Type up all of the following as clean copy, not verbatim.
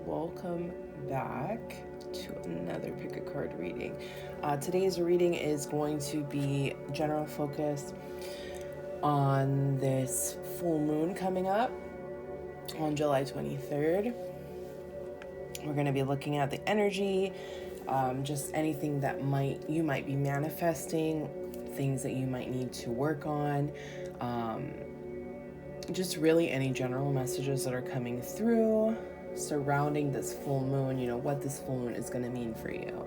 welcome back to another pick a card reading. Today's reading is going to be general focus on this full moon coming up on July 23rd. We're going to be looking at the energy, just anything that you might be manifesting, things that you might need to work on, just really any general messages that are coming through surrounding this full moon, what this full moon is going to mean for you.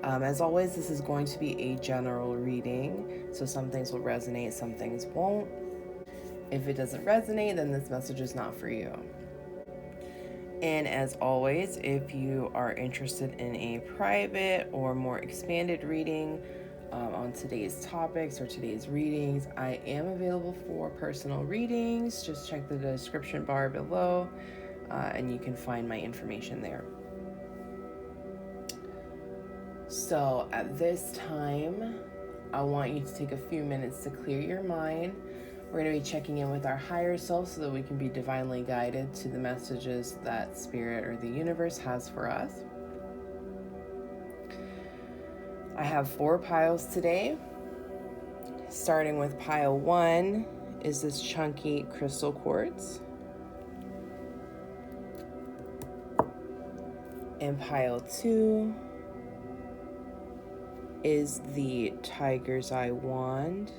As always, this is going to be a general reading, so some things will resonate, some things won't. If it doesn't resonate, then this message is not for you. And as always, if you are interested in a private or more expanded reading on today's topics or today's readings, I am available for personal readings. Just check the description bar below and you can find my information there. So at this time, I want you to take a few minutes to clear your mind. We're going to be checking in with our higher self so that we can be divinely guided to the messages that Spirit or the universe has for us. I have 4 piles today. Starting with pile 1 is this chunky crystal quartz. And pile 2 is the tiger's eye wand.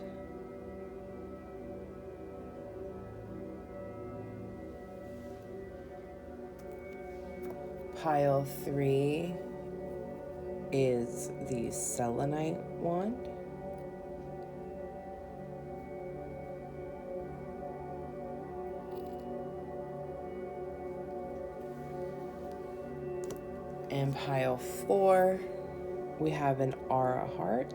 Pile 3 is the selenite wand. And pile 4, we have an aura heart.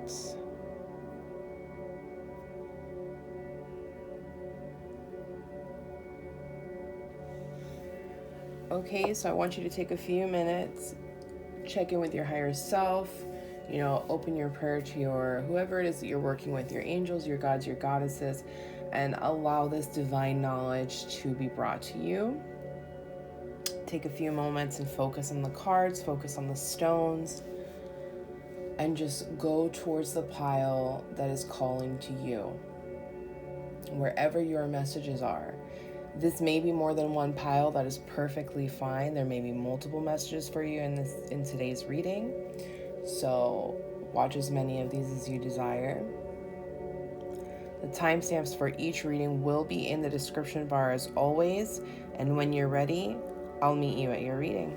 Okay, so I want you to take a few minutes, check in with your higher self, open your prayer to your whoever it is that you're working with, your angels, your gods, your goddesses, and allow this divine knowledge to be brought to you. Take a few moments and focus on the cards, focus on the stones, and just go towards the pile that is calling to you, wherever your messages are. This may be more than one pile. That is perfectly fine. There may be multiple messages for you in today's reading. So watch as many of these as you desire. The timestamps for each reading will be in the description bar as always. And when you're ready, I'll meet you at your reading.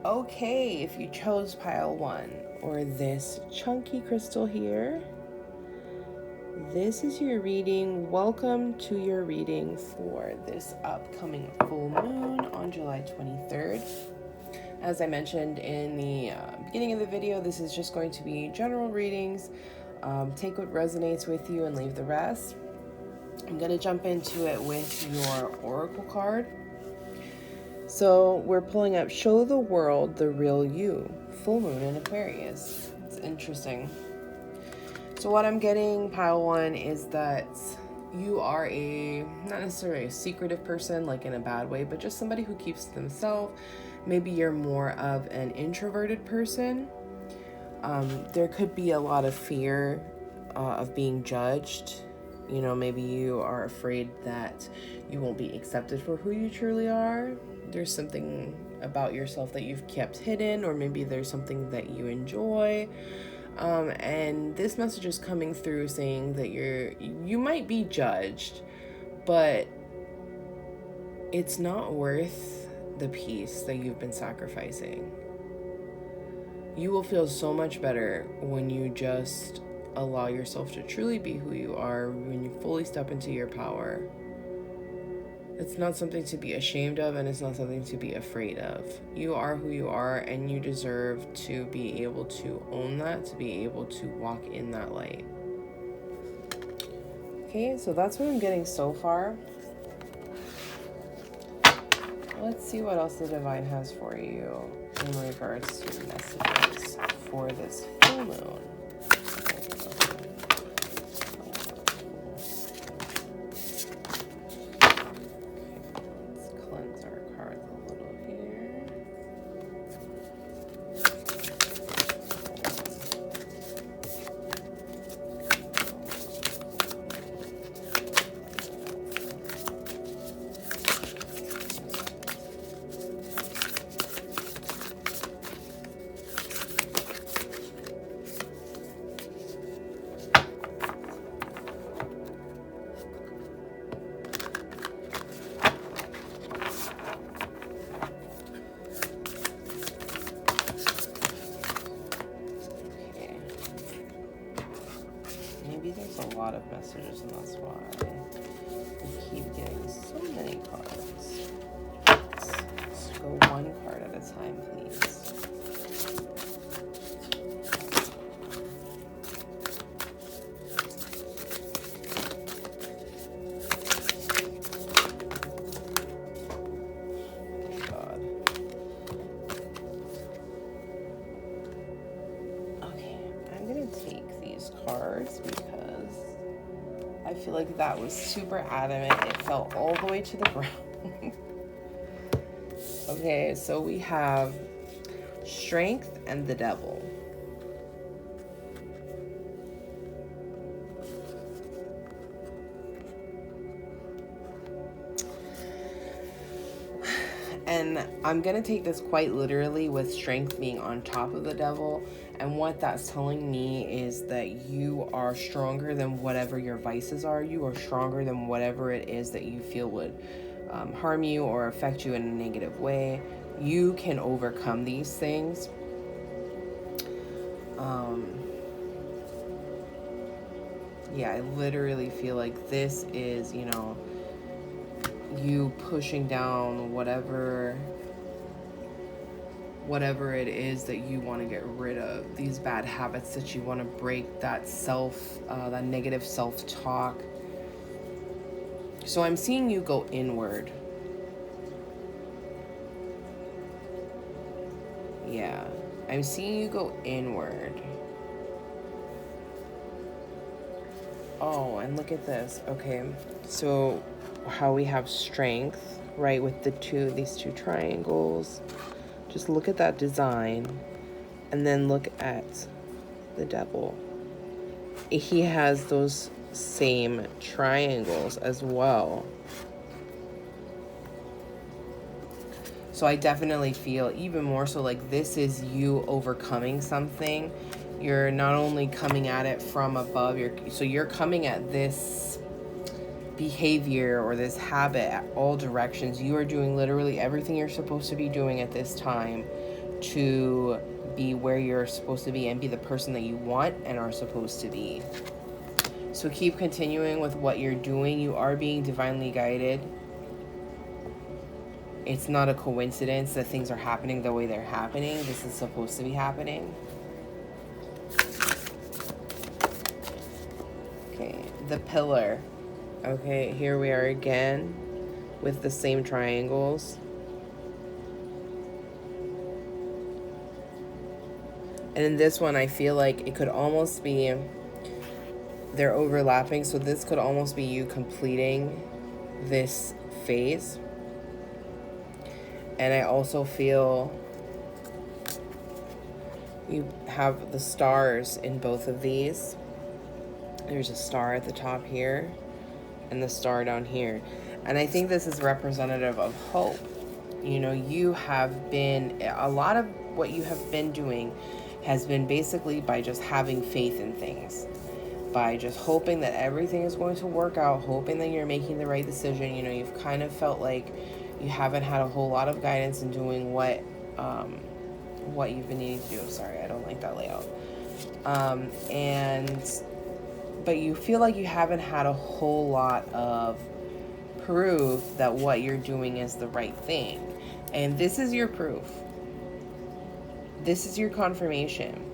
Okay, if you chose pile 1 or this chunky crystal here, this is your reading. Welcome to your reading for this upcoming full moon on July 23rd. As I mentioned in the beginning of the video, this is just going to be general readings. Take what resonates with you and leave the rest. I'm going to jump into it with your oracle card. So we're pulling up Show the World the Real You, full moon in Aquarius. It's interesting. So what I'm getting, pile 1, is that you are not necessarily a secretive person, like in a bad way, but just somebody who keeps to themselves. Maybe you're more of an introverted person. There could be a lot of fear of being judged. Maybe you are afraid that you won't be accepted for who you truly are. There's something about yourself that you've kept hidden, or maybe there's something that you enjoy. And this message is coming through saying that you might be judged, but it's not worth the peace that you've been sacrificing. You will feel so much better when you just allow yourself to truly be who you are, when you fully step into your power. It's not something to be ashamed of, and it's not something to be afraid of. You are who you are, and you deserve to be able to own that, to be able to walk in that light. Okay, so that's what I'm getting so far. Let's see what else the divine has for you in regards to messages for this full moon. Maybe there's a lot of messages, and that's why we keep getting so many cards. Let's go one card at a time, please. God. Okay, I'm gonna take these cards because I feel like that was super adamant. It fell all the way to the ground. Okay, so we have Strength and the Devil. And I'm going to take this quite literally, with Strength being on top of the Devil. And what that's telling me is that you are stronger than whatever your vices are. You are stronger than whatever it is that you feel would harm you or affect you in a negative way. You can overcome these things. Yeah, I literally feel like this is, you pushing down whatever it is that you want to get rid of, these bad habits that you want to break, that negative self-talk. So I'm seeing you go inward. Yeah, I'm seeing you go inward. Oh, and look at this. Okay, so how we have Strength, right, with these two triangles. Just look at that design, and then look at the Devil. He has those same triangles as well. So I definitely feel even more so like this is you overcoming something. You're not only coming at it from above, you're coming at this behavior or this habit at all directions. You are doing literally everything you're supposed to be doing at this time to be where you're supposed to be and be the person that you want and are supposed to be. So keep continuing with what you're doing. You are being divinely guided. It's not a coincidence that things are happening the way they're happening. This is supposed to be happening. Okay, the Pillar. Okay, here we are again with the same triangles. And in this one, I feel like it could almost be, they're overlapping. So this could almost be you completing this phase. And I also feel you have the stars in both of these. There's a star at the top here and the star down here. And I think this is representative of hope. You have been, a lot of what you have been doing has been basically by just having faith in things, by just hoping that everything is going to work out, hoping that you're making the right decision. You've kind of felt like you haven't had a whole lot of guidance in doing what what you've been needing to do. Sorry, I don't like that layout. But you feel like you haven't had a whole lot of proof that what you're doing is the right thing. And this is your proof. This is your confirmation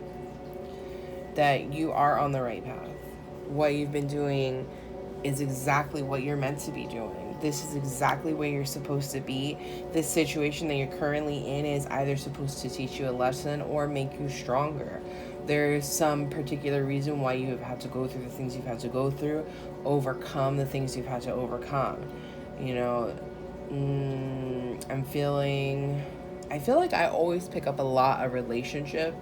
that you are on the right path. What you've been doing is exactly what you're meant to be doing. This is exactly where you're supposed to be. This situation that you're currently in is either supposed to teach you a lesson or make you stronger. There's some particular reason why you have had to go through the things you've had to go through, overcome the things you've had to overcome. You know, I feel like I always pick up a lot of relationship.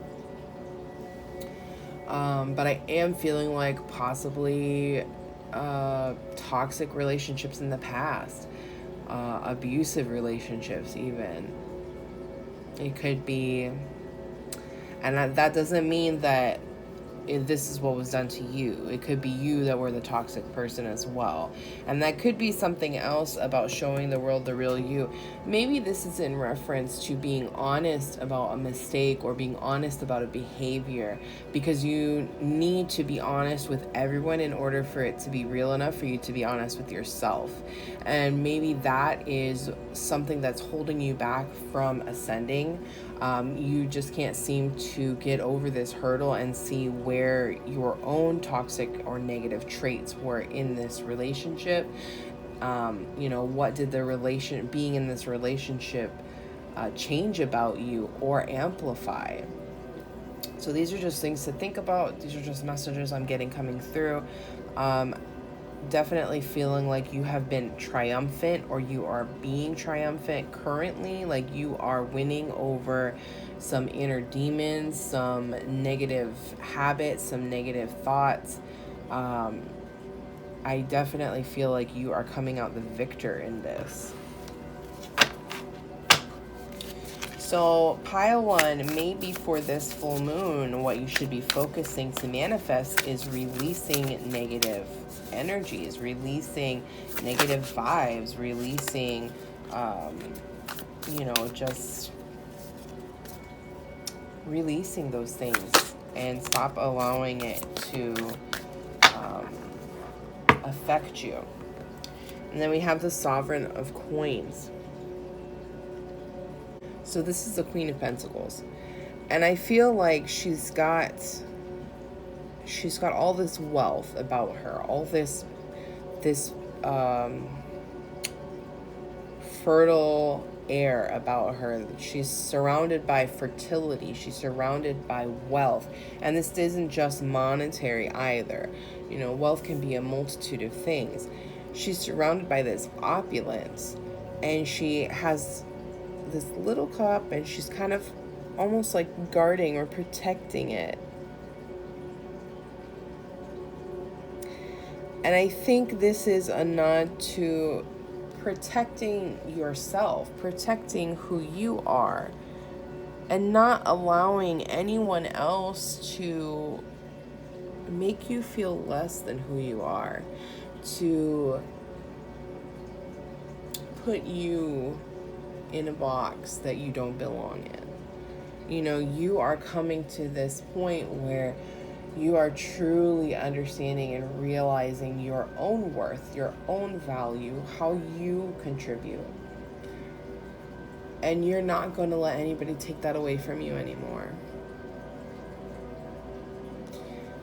But I am feeling like possibly toxic relationships in the past, abusive relationships even. It could be, and that doesn't mean that this is what was done to you. It could be you that were the toxic person as well. And that could be something else about showing the world the real you. Maybe this is in reference to being honest about a mistake or being honest about a behavior, because you need to be honest with everyone in order for it to be real enough for you to be honest with yourself. And maybe that is something that's holding you back from ascending. You just can't seem to get over this hurdle and see where your own toxic or negative traits were in this relationship. What did the being in this relationship change about you or amplify? So these are just things to think about. These are just messages I'm getting coming through. Definitely feeling like you have been triumphant, or you are being triumphant currently, like you are winning over some inner demons, some negative habits, some negative thoughts. I definitely feel like you are coming out the victor in this. So pile one, maybe for this full moon, what you should be focusing to manifest is releasing negative energies, releasing negative vibes, releasing, just releasing those things and stop allowing it to affect you. And then we have the Sovereign of Coins. So this is the Queen of Pentacles. And I feel like she's got all this wealth about her, all this fertile air about her. She's surrounded by fertility. She's surrounded by wealth. And this isn't just monetary either. Wealth can be a multitude of things. She's surrounded by this opulence, and she has this little cup, and she's kind of almost like guarding or protecting it. And I think this is a nod to protecting yourself, protecting who you are, and not allowing anyone else to make you feel less than who you are, to put you in a box that you don't belong in. You are coming to this point where you are truly understanding and realizing your own worth, your own value, how you contribute. And you're not going to let anybody take that away from you anymore.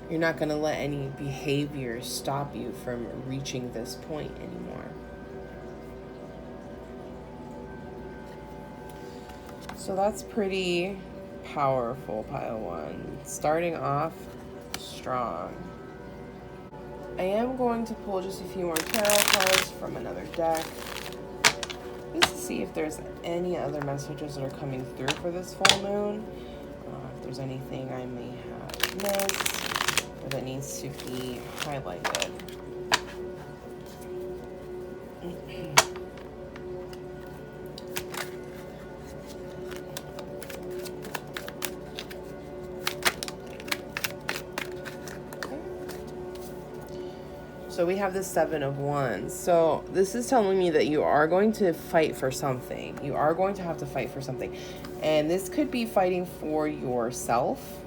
You're not going to let any behavior stop you from reaching this point anymore. So that's pretty powerful, pile one. Starting off strong. I am going to pull just a few more tarot cards from another deck, just to see if there's any other messages that are coming through for this full moon. If there's anything I may have missed or that needs to be highlighted. So we have the Seven of Wands. So this is telling me that you are going to fight for something. You are going to have to fight for something. And this could be fighting for yourself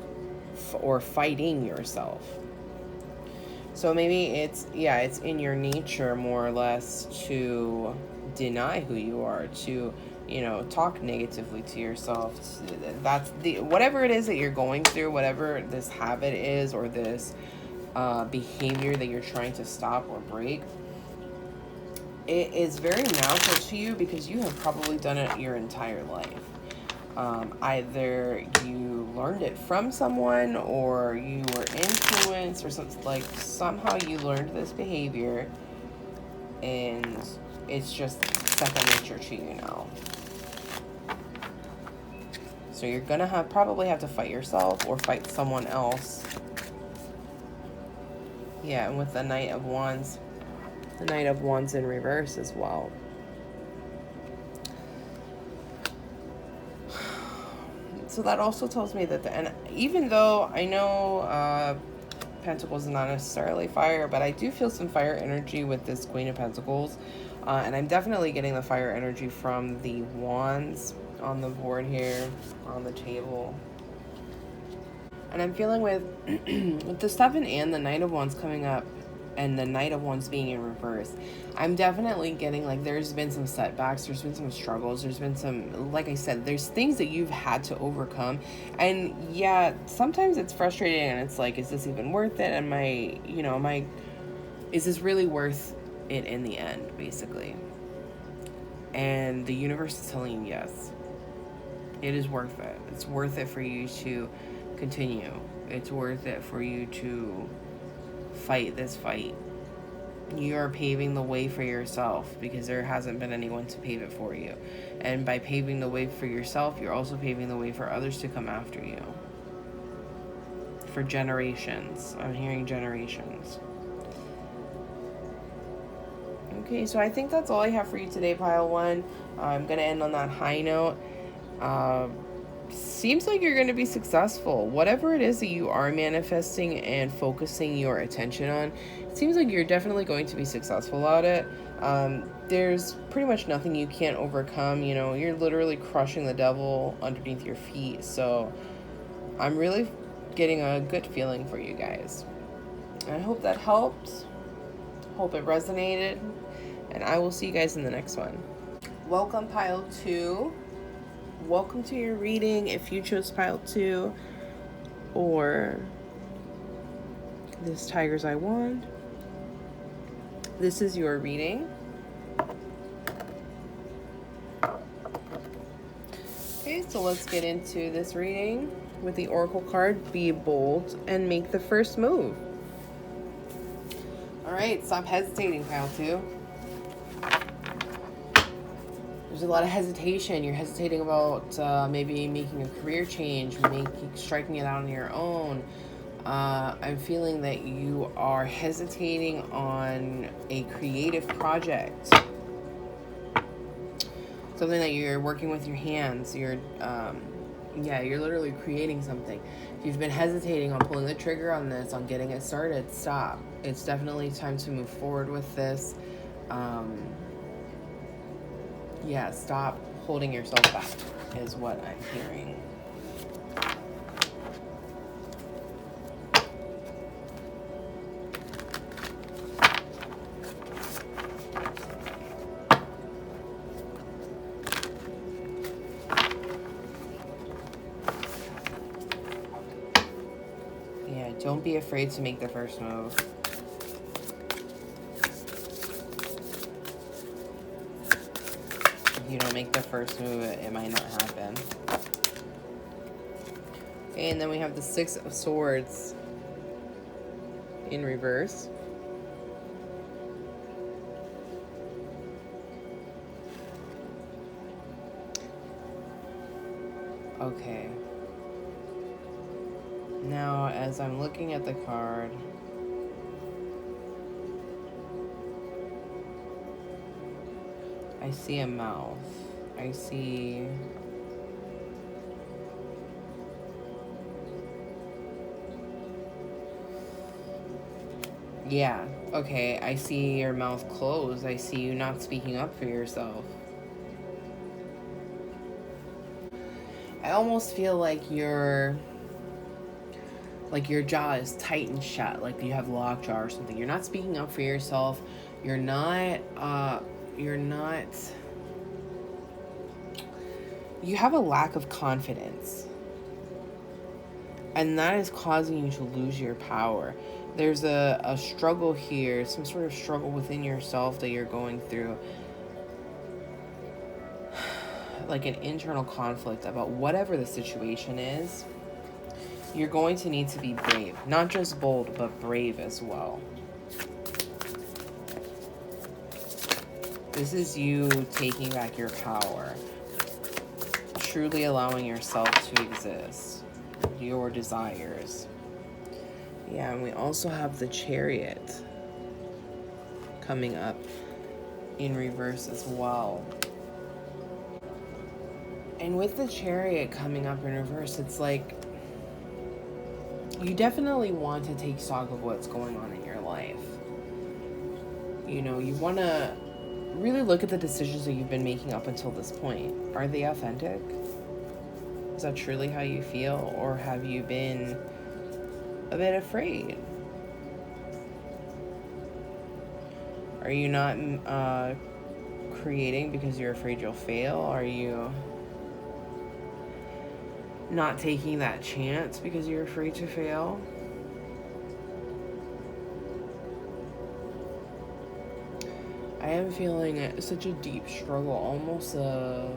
or fighting yourself. So maybe it's in your nature more or less to deny who you are, to, talk negatively to yourself. That's whatever it is that you're going through, whatever this habit is or this behavior that you're trying to stop or break. It is very natural to you because you have probably done it your entire life. Either you learned it from someone or you were influenced or something, like somehow you learned this behavior and it's just second nature to you now. So you're gonna probably have to fight yourself or fight someone else. Yeah, and with the Knight of Wands in reverse as well. So that also tells me that and even though I know Pentacles is not necessarily fire, but I do feel some fire energy with this Queen of Pentacles. And I'm definitely getting the fire energy from the Wands on the board here, on the table. And I'm feeling with the Seven and the Knight of Wands coming up, and the Knight of Wands being in reverse, I'm definitely getting like there's been some setbacks, there's been some struggles, there's been some, like I said, there's things that you've had to overcome. And yeah, sometimes it's frustrating and it's like, is this even worth it? Is this really worth it in the end, basically? And the universe is telling you yes, it is worth it. It's worth it for you to continue. It's worth it for you to fight this fight. You are paving the way for yourself because there hasn't been anyone to pave it for you. And by paving the way for yourself, you're also paving the way for others to come after you. For generations. I'm hearing generations. Okay, so I think that's all I have for you today, Pile 1. I'm going to end on that high note. Seems like you're going to be successful. Whatever it is that you are manifesting and focusing your attention on, it seems like you're definitely going to be successful at it. There's pretty much nothing you can't overcome. You're literally crushing the devil underneath your feet. So I'm really getting a good feeling for you guys. I hope that helped. Hope it resonated. And I will see you guys in the next one. Welcome, Pile 2. Welcome to your reading if you chose Pile 2 or this Tiger's Eye Wand. This is your reading. Okay, so let's get into this reading with the Oracle card. Be bold and make the first move. All right, stop hesitating, Pile 2. There's a lot of hesitation. You're hesitating about maybe making a career change, striking it out on your own. I'm feeling that you are hesitating on a creative project. Something that you're working with your hands. You're literally creating something. If you've been hesitating on pulling the trigger on this, on getting it started, stop. It's definitely time to move forward with this. Stop holding yourself back is what I'm hearing. Yeah, don't be afraid to make the first move. If you don't make the first move, it might not happen. Okay, and then we have the Six of Swords in reverse. Okay. Now, as I'm looking at the card, I see a mouth. I see Yeah, okay, I see your mouth closed. I see you not speaking up for yourself. I almost feel like your jaw is tight and shut, like you have lockjaw or something. You're not speaking up for yourself. You're not you have a lack of confidence. And that is causing you to lose your power. There's a struggle here, some sort of struggle within yourself that you're going through. Like an internal conflict about whatever the situation is. You're going to need to be brave. Not just bold, but brave as well. This is you taking back your power. Truly allowing yourself to exist. Your desires. Yeah, and we also have the Chariot coming up in reverse as well. And with the Chariot coming up in reverse, it's like you definitely want to take stock of what's going on in your life. You know, you want to really look at the decisions that you've been making up until this point. Are they authentic? Is that truly how you feel? Or have you been a bit afraid? Are you not creating because you're afraid you'll fail? Are you not taking that chance because you're afraid to fail? I am feeling such a deep struggle, almost a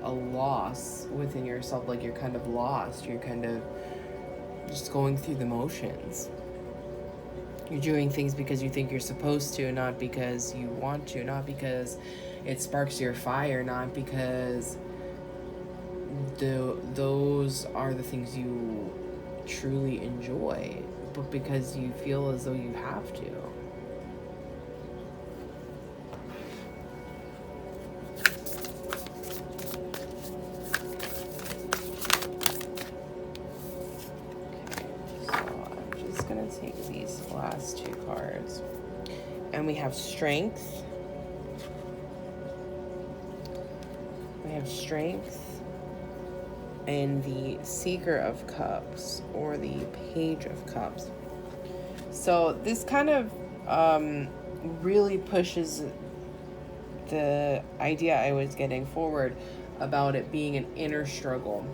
loss within yourself. Like you're kind of lost. You're kind of just going through the motions. You're doing things because you think you're supposed to, not because you want to, not because it sparks your fire, not because those are the things you truly enjoy, but because you feel as though you have to. Take these last two cards, and we have Strength. We have Strength and the Seeker of Cups, or the Page of Cups. So this kind of really pushes the idea I was getting forward about it being an inner struggle,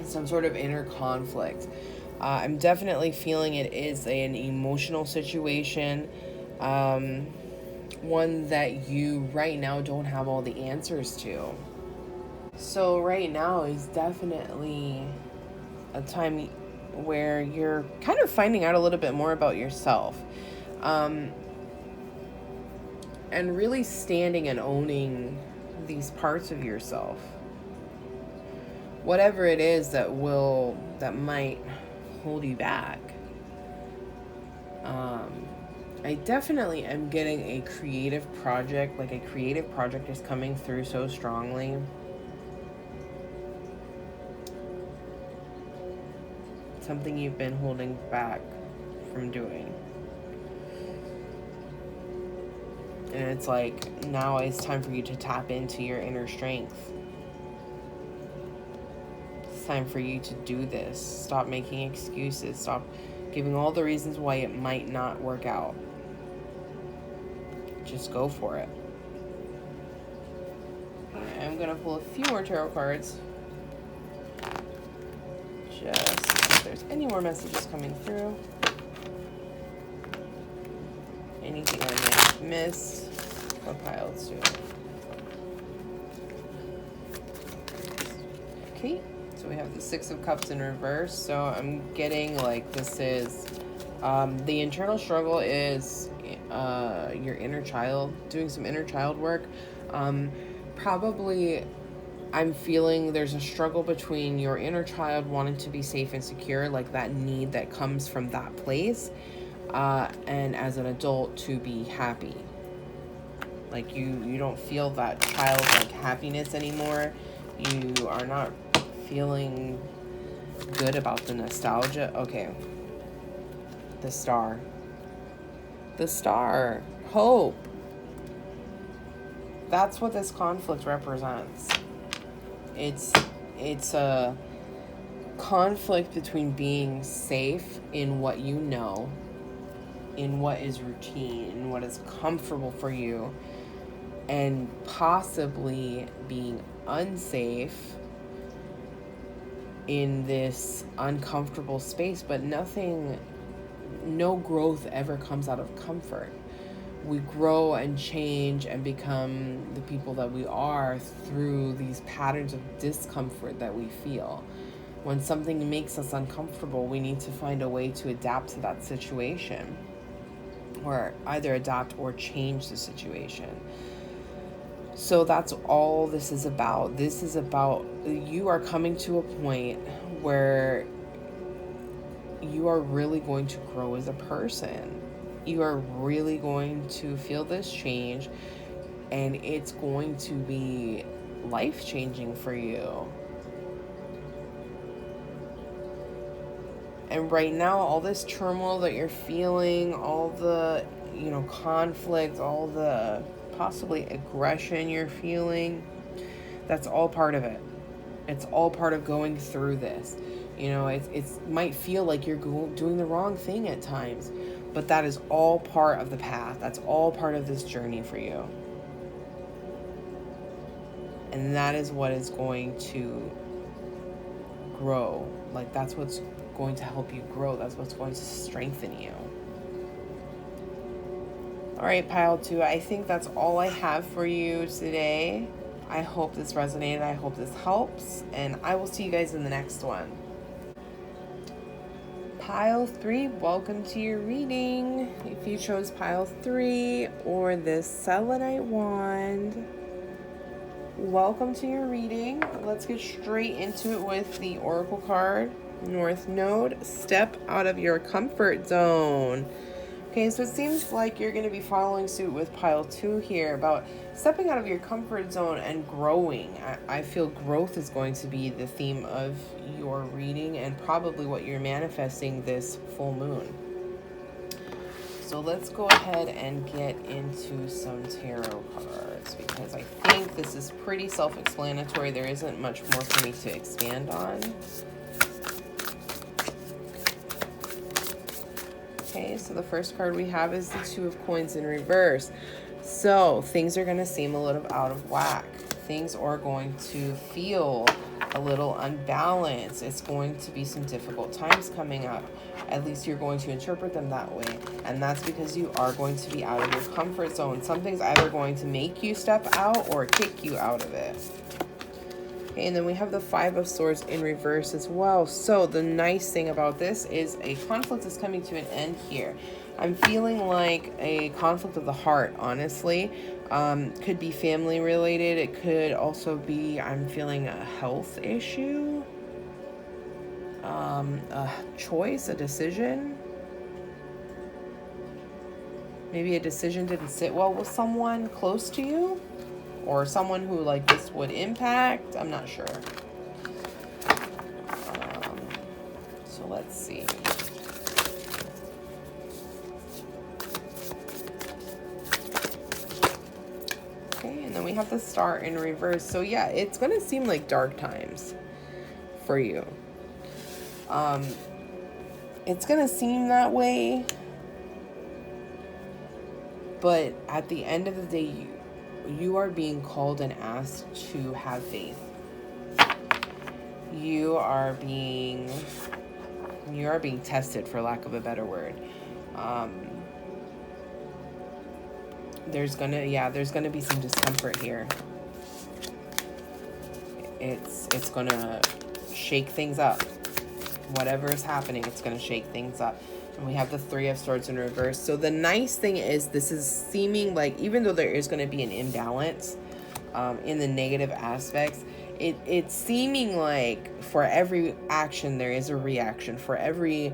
some sort of inner conflict. I'm definitely feeling it is an emotional situation, one that you right now don't have all the answers to. So right now is definitely a time where you're kind of finding out a little bit more about yourself, and really standing and owning these parts of yourself. Whatever it is that might hold you back. I definitely am getting a creative project, like a creative project is coming through so strongly. Something you've been holding back from doing. And it's like, now it's time for you to tap into your inner strength. It's time for you to do this. Stop making excuses. Stop giving all the reasons why it might not work out. Just go for it. I'm going to pull a few more tarot cards. Just see if there's any more messages coming through. Anything I may have missed. What pile to? Okay, so we have the Six of Cups in reverse. So I'm getting like this is the internal struggle is your inner child, doing some inner child work. Probably I'm feeling there's a struggle between your inner child wanting to be safe and secure, like that need that comes from that place, and as an adult to be happy. Like you don't feel that childlike happiness anymore. You are not feeling good about the nostalgia. Okay. The Star. the star, hope. That's what this conflict represents. It's a conflict between being safe in what you know, in what is routine, in what is comfortable for you, and possibly being unsafe in this uncomfortable space. But no growth ever comes out of comfort. We grow and change and become the people that we are through these patterns of discomfort that we feel. When something makes us uncomfortable, we need to find a way to adapt to that situation, or either adapt or change the situation. So that's all this is about. This is about you are coming to a point where you are really going to grow as a person. You are really going to feel this change, and it's going to be life-changing for you. And right now, all this turmoil that you're feeling, all the, conflict, all the possibly aggression you're feeling, that's all part of it. It's all part of going through this. It might feel like you're doing the wrong thing at times, but that is all part of the path. That's all part of this journey for you. And that is what is going to grow. Like, that's what's going to help you grow. That's what's going to strengthen you. All right, pile 2, I think that's all I have for you today. I hope this resonated. I hope this helps. And I will see you guys in the next one. Pile 3, welcome to your reading. If you chose pile 3 or this selenite wand, welcome to your reading. Let's get straight into it with the oracle card. North Node, step out of your comfort zone. Okay, so it seems like you're going to be following suit with pile 2 here about stepping out of your comfort zone and growing. I feel growth is going to be the theme of your reading and probably what you're manifesting this full moon. So let's go ahead and get into some tarot cards, because I think this is pretty self-explanatory. There isn't much more for me to expand on. Okay, so the first card we have is the Two of Coins in reverse. So things are going to seem a little out of whack. Things are going to feel a little unbalanced. It's going to be some difficult times coming up. At least you're going to interpret them that way. And that's because you are going to be out of your comfort zone. Something's either going to make you step out or kick you out of it. Okay, and then we have the Five of Swords in reverse as well. So the nice thing about this is a conflict is coming to an end here. I'm feeling like a conflict of the heart, honestly. Could be family related. It could also be, I'm feeling a health issue. A choice, a decision. Maybe a decision didn't sit well with someone close to you, or someone who like this would impact. I'm not sure. So let's see. Okay, and then we have the Star in reverse. So yeah, it's going to seem like dark times for you. It's going to seem that way, but at the end of the day, you are being called and asked to have faith. You are being tested, for lack of a better word. There's gonna be some discomfort here. It's gonna shake things up. Whatever is happening, it's gonna shake things up. And we have the Three of Swords in reverse. So the nice thing is, this is seeming like, even though there is going to be an imbalance in the negative aspects, it's seeming like for every action there is a reaction. For every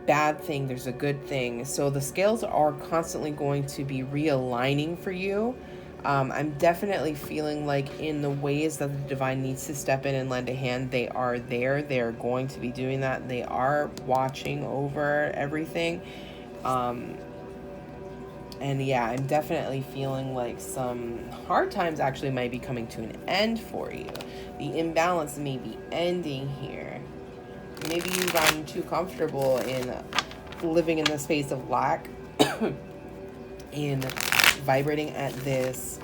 bad thing there's a good thing. So the scales are constantly going to be realigning for you. I'm definitely feeling like in the ways that the divine needs to step in and lend a hand, they are there. They're going to be doing that. They are watching over everything. And yeah, I'm definitely feeling like some hard times actually might be coming to an end for you. The imbalance may be ending here. Maybe you've gotten too comfortable in living in the space of lack, in vibrating at this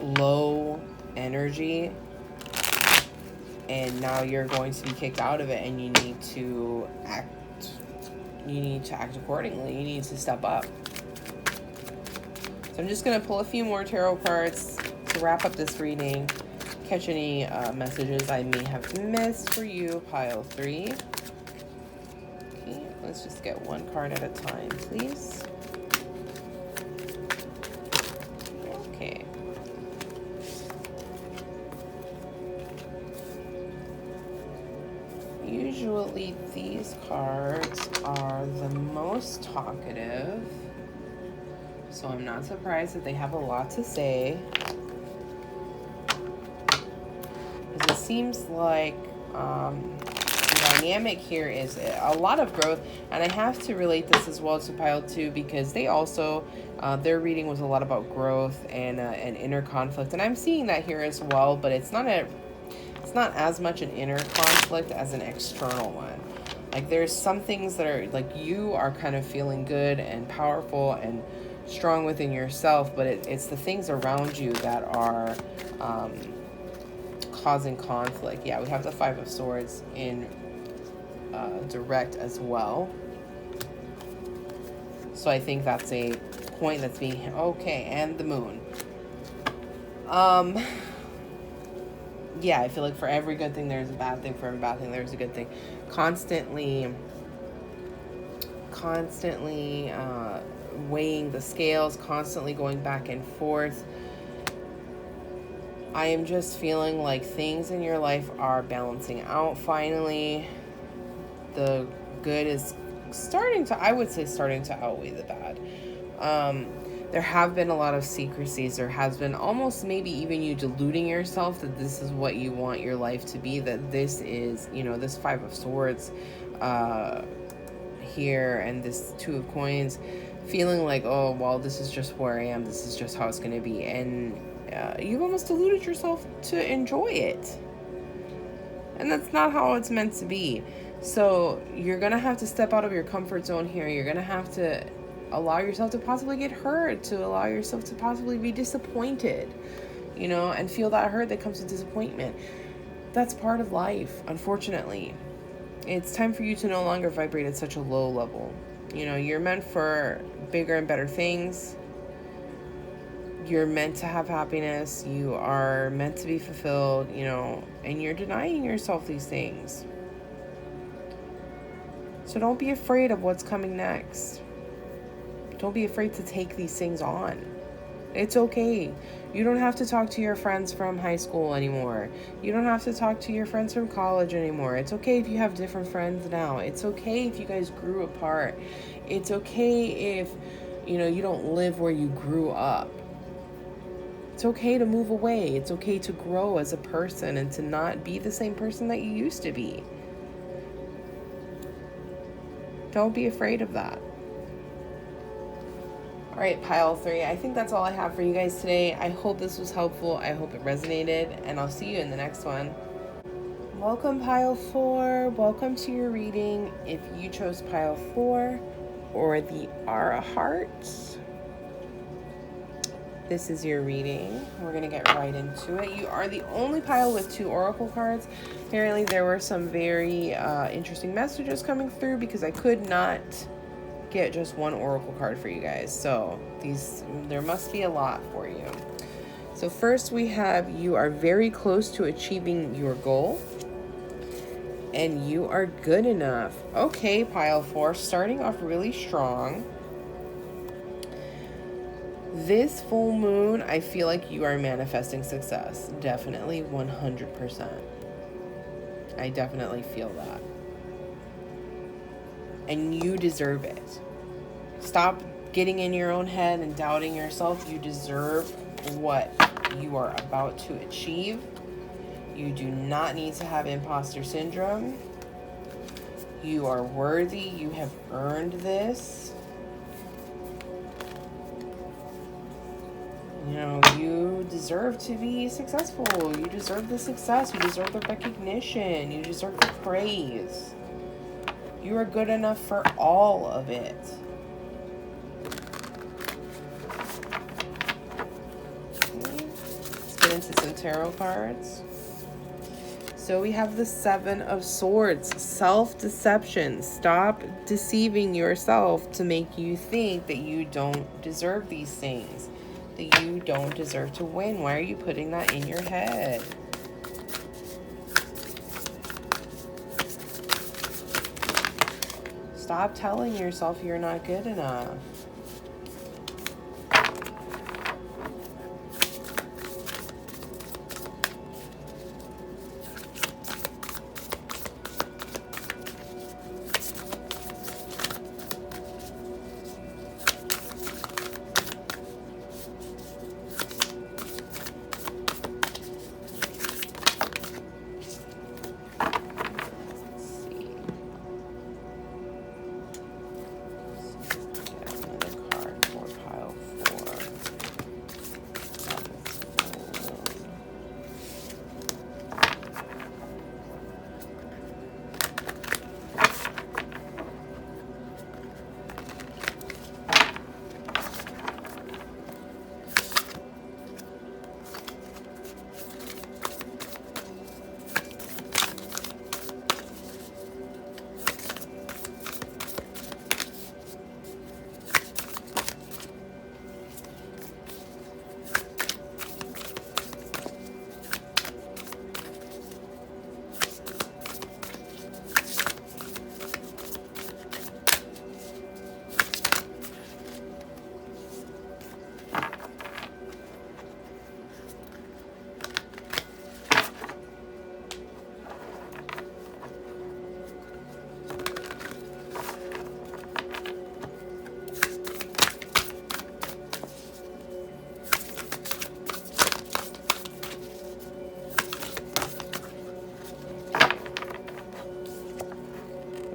low energy, and now you're going to be kicked out of it, and you need to act accordingly. You need to step up. So I'm just going to pull a few more tarot cards to wrap up this reading, catch any messages I may have missed for you, pile 3. Okay, let's just get one card at a time, please. Okay. Usually these cards are the most talkative, so I'm not surprised that they have a lot to say. It seems like the dynamic here is a lot of growth, and I have to relate this as well to pile 2 because they also, their reading was a lot about growth and inner conflict, and I'm seeing that here as well, but it's not as much an inner conflict as an external one. Like there's some things that are like you are kind of feeling good and powerful and strong within yourself, but it's the things around you that are causing conflict. Yeah, we have the 5 of Swords in direct as well. So I think that's a point that's being okay, and the Moon. Yeah, I feel like for every good thing there's a bad thing, for every bad thing there's a good thing. Constantly weighing the scales, constantly going back and forth. I am just feeling like things in your life are balancing out finally. The good is starting to outweigh the bad. There have been a lot of secrecies. There has been almost maybe even you deluding yourself that this is what you want your life to be, that this is, this 5 of Swords here and this 2 of Coins, feeling like, oh, well, this is just where I am. This is just how it's going to be. And you've almost deluded yourself to enjoy it. And that's not how it's meant to be. So you're going to have to step out of your comfort zone here. You're going to have to allow yourself to possibly get hurt, to allow yourself to possibly be disappointed, and feel that hurt that comes with disappointment. That's part of life, unfortunately. It's time for you to no longer vibrate at such a low level. You're meant for bigger and better things. You're meant to have happiness. You are meant to be fulfilled, and you're denying yourself these things. So don't be afraid of what's coming next. Don't be afraid to take these things on. It's okay. You don't have to talk to your friends from high school anymore. You don't have to talk to your friends from college anymore. It's okay if you have different friends now. It's okay if you guys grew apart. It's okay if, you don't live where you grew up. It's okay to move away. It's okay to grow as a person and to not be the same person that you used to be. Don't be afraid of that. All right, pile 3. I think that's all I have for you guys today. I hope this was helpful. I hope it resonated, and I'll see you in the next one. Welcome, pile 4. Welcome to your reading. If you chose pile 4 or the Aura Hearts, this is your reading. We're going to get right into it. You are the only pile with 2 oracle cards. Apparently, there were some very interesting messages coming through because I could not get just 1 oracle card for you guys. So there must be a lot for you. So first we have, you are very close to achieving your goal and you are good enough. Okay, pile 4, starting off really strong. This full moon, I feel like you are manifesting success. Definitely 100%. I definitely feel that. And you deserve it. Stop getting in your own head and doubting yourself. You deserve what you are about to achieve. You do not need to have imposter syndrome. You are worthy. You have earned this. You deserve to be successful. You deserve the success. You deserve the recognition. You deserve the praise. You are good enough for all of it. Okay. Let's get into some tarot cards. So we have the Seven of Swords, self-deception. Stop deceiving yourself to make you think that you don't deserve these things, that you don't deserve to win. Why are you putting that in your head? Stop telling yourself you're not good enough.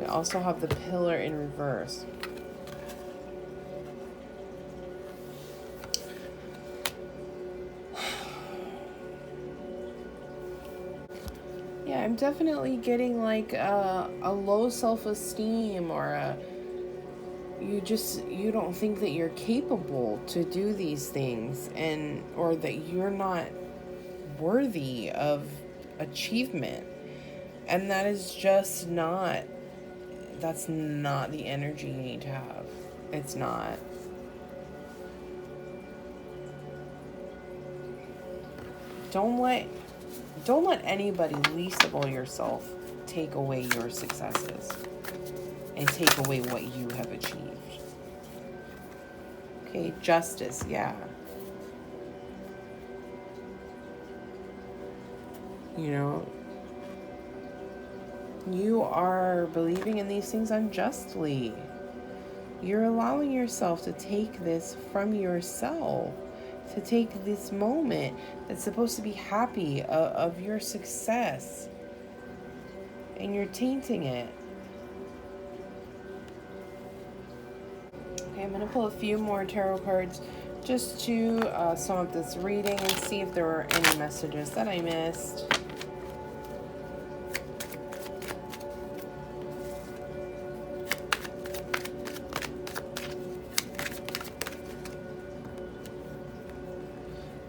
Also have the Pillar in reverse. Yeah, I'm definitely getting like a low self-esteem, or you don't think that you're capable to do these things, or that you're not worthy of achievement. And that is just not, that's not the energy you need to have. It's not. Don't let anybody, least of all yourself, take away your successes and take away what you have achieved. Okay, justice, yeah. You are believing in these things unjustly. You're allowing yourself to take this from yourself, to take this moment that's supposed to be happy of your success, and you're tainting it. Okay, I'm going to pull a few more tarot cards just to sum up this reading and see if there were any messages that I missed.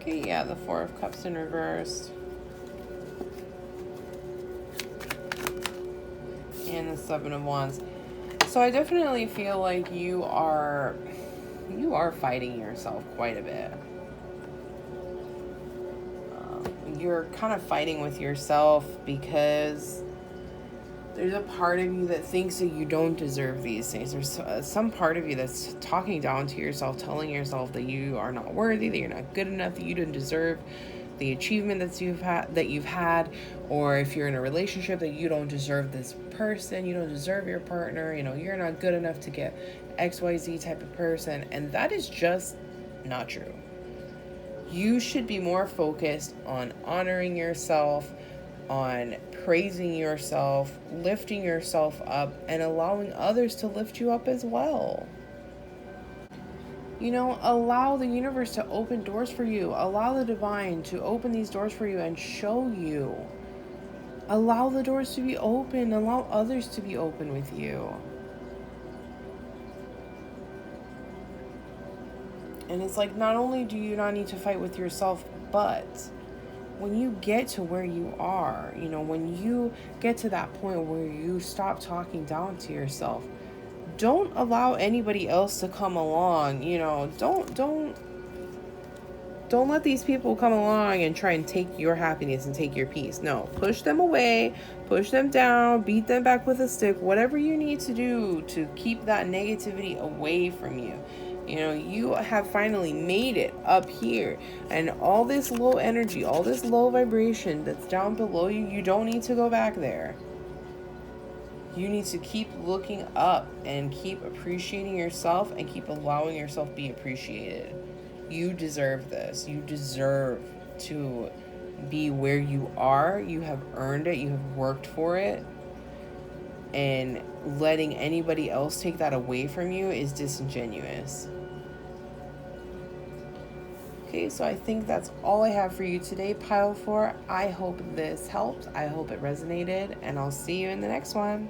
Okay, yeah, the Four of Cups in reverse. And the Seven of Wands. So I definitely feel like you are fighting yourself quite a bit. You're kind of fighting with yourself because there's a part of you that thinks that you don't deserve these things. There's some part of you that's talking down to yourself, telling yourself that you are not worthy, that you're not good enough, that you don't deserve the achievement that you've had, or if you're in a relationship, that you don't deserve this person, you don't deserve your partner, you're not good enough to get XYZ type of person. And that is just not true. You should be more focused on honoring yourself, on praising yourself, lifting yourself up, and allowing others to lift you up as well. You know, allow the universe to open doors for you. Allow the divine to open these doors for you and show you. Allow the doors to be open. Allow others to be open with you. And it's like, not only do you not need to fight with yourself, but when you get to where you are, you know, when you get to that point where you stop talking down to yourself, don't allow anybody else to come along. You know, don't let these people come along and try and take your happiness and take your peace. No, push them away, push them down, beat them back with a stick, whatever you need to do to keep that negativity away from you. You know, you have finally made it up here, and all this low energy, all this low vibration that's down below you, you don't need to go back there. You need to keep looking up and keep appreciating yourself and keep allowing yourself be appreciated. You deserve this. You deserve to be where you are. You have earned it. You have worked for it. And letting anybody else take that away from you is disingenuous. Okay, so I think that's all I have for you today, Pile 4. I hope this helped. I hope it resonated. And I'll see you in the next one.